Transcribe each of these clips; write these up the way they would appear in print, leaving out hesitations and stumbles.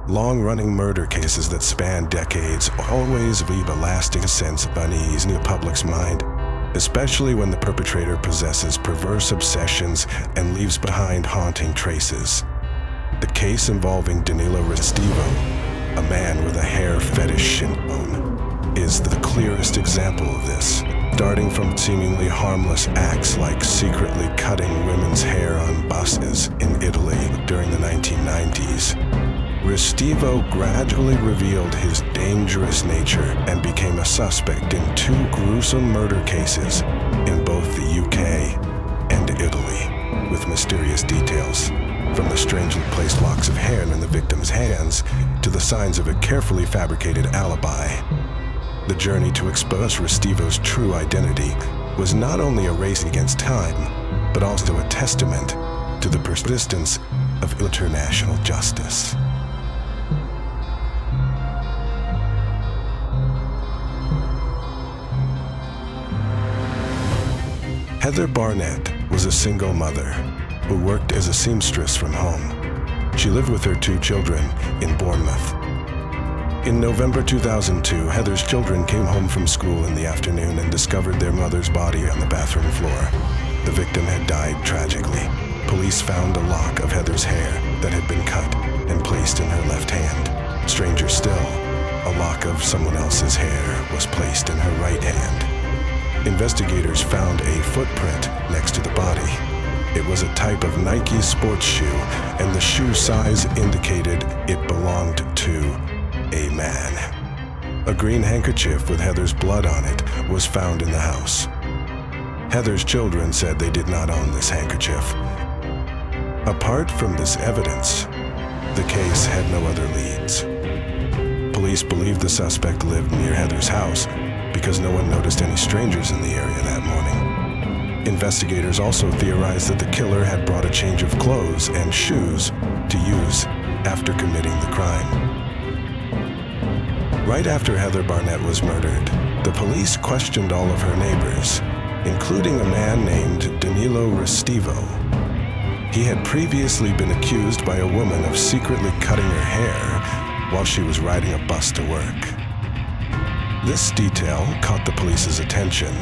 Long-running murder cases that span decades always leave a lasting sense of unease in the public's mind, especially when the perpetrator possesses perverse obsessions and leaves behind haunting traces. The case involving Danilo Restivo, a man with a hair fetish syndrome, is the clearest example of this, starting from seemingly harmless acts like secretly cutting women's hair on buses in Italy during the 1990s. Restivo gradually revealed his dangerous nature and became a suspect in 2 gruesome murder cases in both the UK and Italy, with mysterious details, from the strangely placed locks of hair in the victim's hands to the signs of a carefully fabricated alibi. The journey to expose Restivo's true identity was not only a race against time, but also a testament to the persistence of international justice. Heather Barnett was a single mother who worked as a seamstress from home. She lived with her 2 children in Bournemouth. In November 2002, Heather's children came home from school in the afternoon and discovered their mother's body on the bathroom floor. The victim had died tragically. Police found a lock of Heather's hair that had been cut and placed in her left hand. Stranger still, a lock of someone else's hair was placed in her right hand. Investigators found a footprint next to the body. It was a type of Nike sports shoe, and the shoe size indicated it belonged to a man. A green handkerchief with Heather's blood on it was found in the house. Heather's children said they did not own this handkerchief. Apart from this evidence, the case had no other leads. Police believed the suspect lived near Heather's house because no one noticed any strangers in the area that morning. Investigators also theorized that the killer had brought a change of clothes and shoes to use after committing the crime. Right after Heather Barnett was murdered, the police questioned all of her neighbors, including a man named Danilo Restivo. He had previously been accused by a woman of secretly cutting her hair while she was riding a bus to work. This detail caught the police's attention.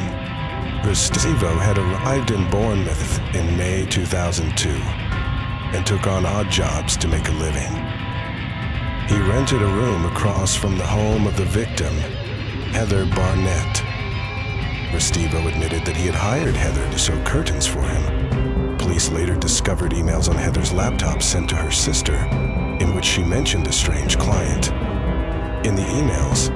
Restivo had arrived in Bournemouth in May 2002 and took on odd jobs to make a living. He rented a room across from the home of the victim, Heather Barnett. Restivo admitted that he had hired Heather to sew curtains for him. Police later discovered emails on Heather's laptop sent to her sister, in which she mentioned a strange client. In the emails,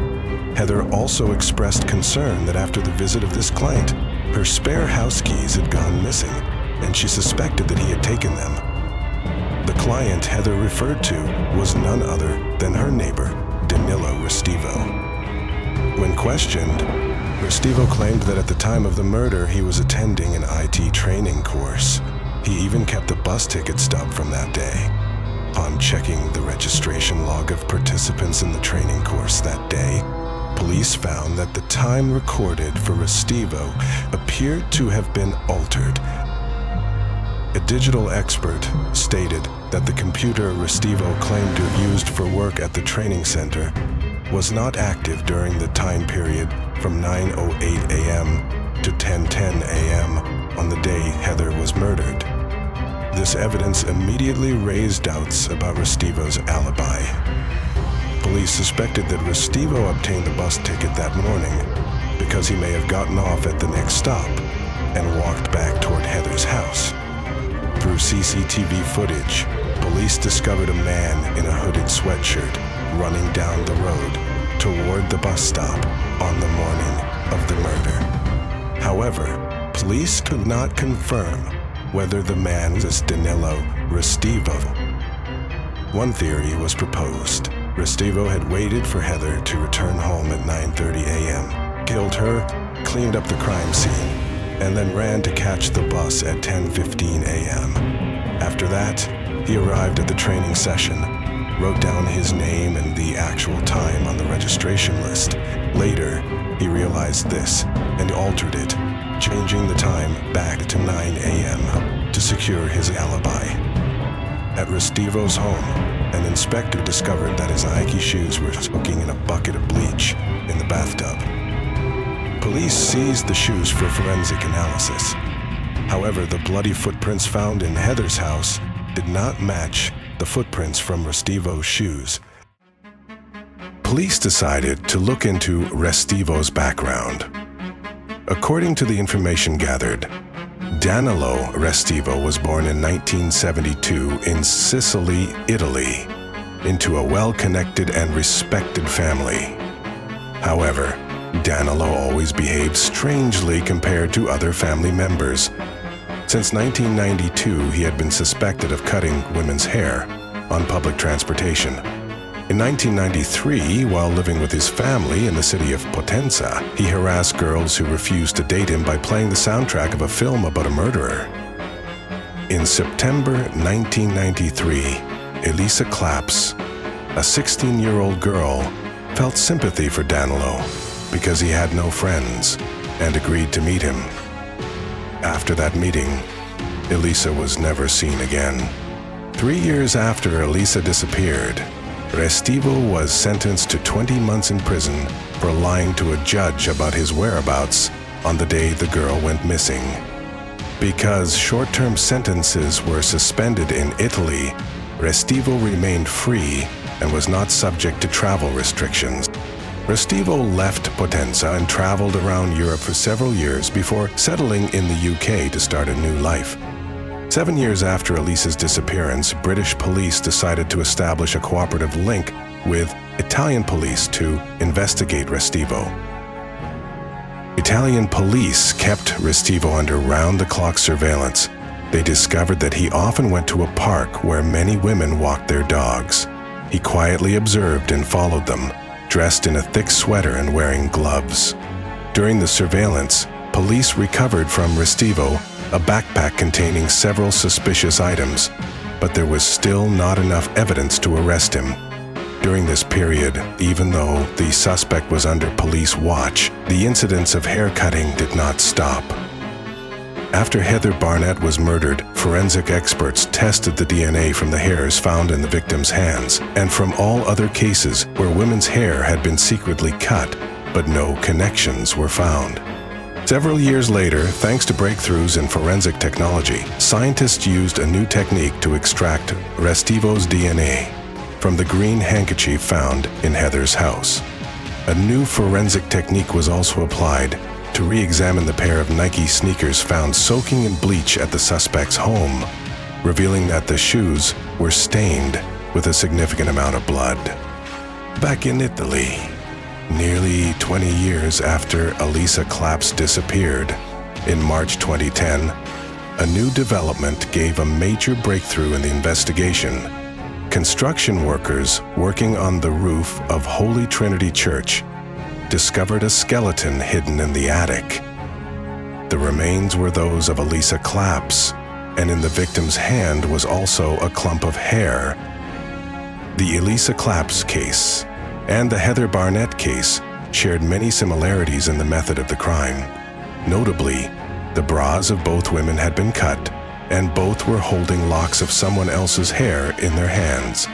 Heather also expressed concern that after the visit of this client, her spare house keys had gone missing, and she suspected that he had taken them. The client Heather referred to was none other than her neighbor, Danilo Restivo. When questioned, Restivo claimed that at the time of the murder, he was attending an IT training course. He even kept a bus ticket stub from that day. Upon checking the registration log of participants in the training course that day, police found that the time recorded for Restivo appeared to have been altered. A digital expert stated that the computer Restivo claimed to have used for work at the training center was not active during the time period from 9:08 a.m. to 10:10 a.m. on the day Heather was murdered. This evidence immediately raised doubts about Restivo's alibi. Police suspected that Restivo obtained the bus ticket that morning because he may have gotten off at the next stop and walked back toward Heather's house. Through CCTV footage, police discovered a man in a hooded sweatshirt running down the road toward the bus stop on the morning of the murder. However, police could not confirm whether the man was Danilo Restivo. One theory was proposed. Restivo had waited for Heather to return home at 9:30 a.m., killed her, cleaned up the crime scene, and then ran to catch the bus at 10:15 a.m. After that, he arrived at the training session, wrote down his name and the actual time on the registration list. Later, he realized this and altered it, changing the time back to 9 a.m. to secure his alibi. At Restivo's home, an inspector discovered that his Nike shoes were soaking in a bucket of bleach in the bathtub. Police seized the shoes for forensic analysis. However, the bloody footprints found in Heather's house did not match the footprints from Restivo's shoes. Police decided to look into Restivo's background. According to the information gathered, Danilo Restivo was born in 1972 in Sicily, Italy, into a well-connected and respected family. However, Danilo always behaved strangely compared to other family members. Since 1992, he had been suspected of cutting women's hair on public transportation. In 1993, while living with his family in the city of Potenza, he harassed girls who refused to date him by playing the soundtrack of a film about a murderer. In September 1993, Elisa Claps, a 16-year-old girl, felt sympathy for Danilo because he had no friends and agreed to meet him. After that meeting, Elisa was never seen again. 3 years after Elisa disappeared, Restivo was sentenced to 20 months in prison for lying to a judge about his whereabouts on the day the girl went missing. Because short-term sentences were suspended in Italy, Restivo remained free and was not subject to travel restrictions. Restivo left Potenza and traveled around Europe for several years before settling in the UK to start a new life. 7 years after Elisa's disappearance, British police decided to establish a cooperative link with Italian police to investigate Restivo. Italian police kept Restivo under round-the-clock surveillance. They discovered that he often went to a park where many women walked their dogs. He quietly observed and followed them, dressed in a thick sweater and wearing gloves. During the surveillance, police recovered from Restivo a backpack containing several suspicious items, but there was still not enough evidence to arrest him. During this period, even though the suspect was under police watch, the incidents of haircutting did not stop. After Heather Barnett was murdered, forensic experts tested the DNA from the hairs found in the victim's hands and from all other cases where women's hair had been secretly cut, but no connections were found. Several years later, thanks to breakthroughs in forensic technology, scientists used a new technique to extract Restivo's DNA from the green handkerchief found in Heather's house. A new forensic technique was also applied to re-examine the pair of Nike sneakers found soaking in bleach at the suspect's home, revealing that the shoes were stained with a significant amount of blood. Back in Italy, nearly 20 years after Elisa Claps disappeared, in March 2010, a new development gave a major breakthrough in the investigation. Construction workers working on the roof of Holy Trinity Church discovered a skeleton hidden in the attic. The remains were those of Elisa Claps, and in the victim's hand was also a clump of hair. The Elisa Claps case and the Heather Barnett case shared many similarities in the method of the crime. Notably, the bras of both women had been cut, and both were holding locks of someone else's hair in their hands.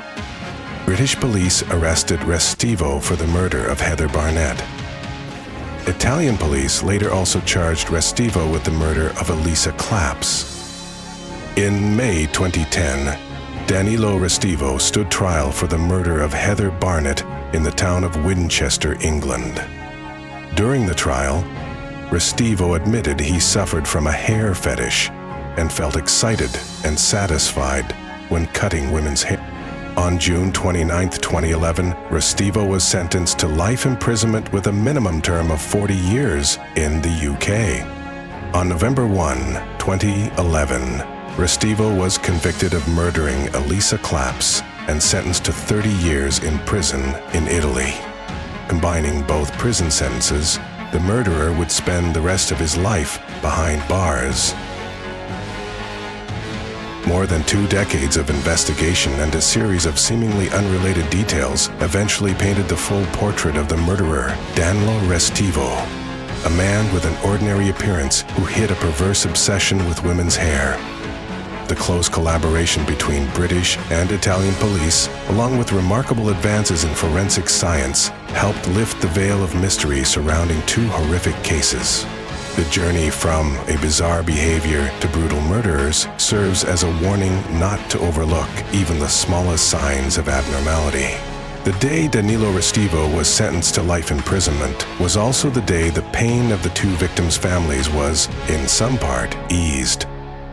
British police arrested Restivo for the murder of Heather Barnett. Italian police later also charged Restivo with the murder of Elisa Claps. In May 2010, Danilo Restivo stood trial for the murder of Heather Barnett in the town of Winchester, England. During the trial, Restivo admitted he suffered from a hair fetish and felt excited and satisfied when cutting women's hair. On June 29, 2011, Restivo was sentenced to life imprisonment with a minimum term of 40 years in the UK. On November 1, 2011, Restivo was convicted of murdering Elisa Claps and sentenced to 30 years in prison in Italy. Combining both prison sentences, the murderer would spend the rest of his life behind bars. More than 2 decades of investigation and a series of seemingly unrelated details eventually painted the full portrait of the murderer, Danilo Restivo, a man with an ordinary appearance who hid a perverse obsession with women's hair. The close collaboration between British and Italian police, along with remarkable advances in forensic science, helped lift the veil of mystery surrounding two horrific cases. The journey from a bizarre behavior to brutal murderers serves as a warning not to overlook even the smallest signs of abnormality. The day Danilo Restivo was sentenced to life imprisonment was also the day the pain of the two victims' families was, in some part, eased.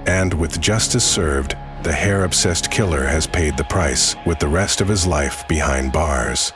And with justice served, the hair-obsessed killer has paid the price with the rest of his life behind bars.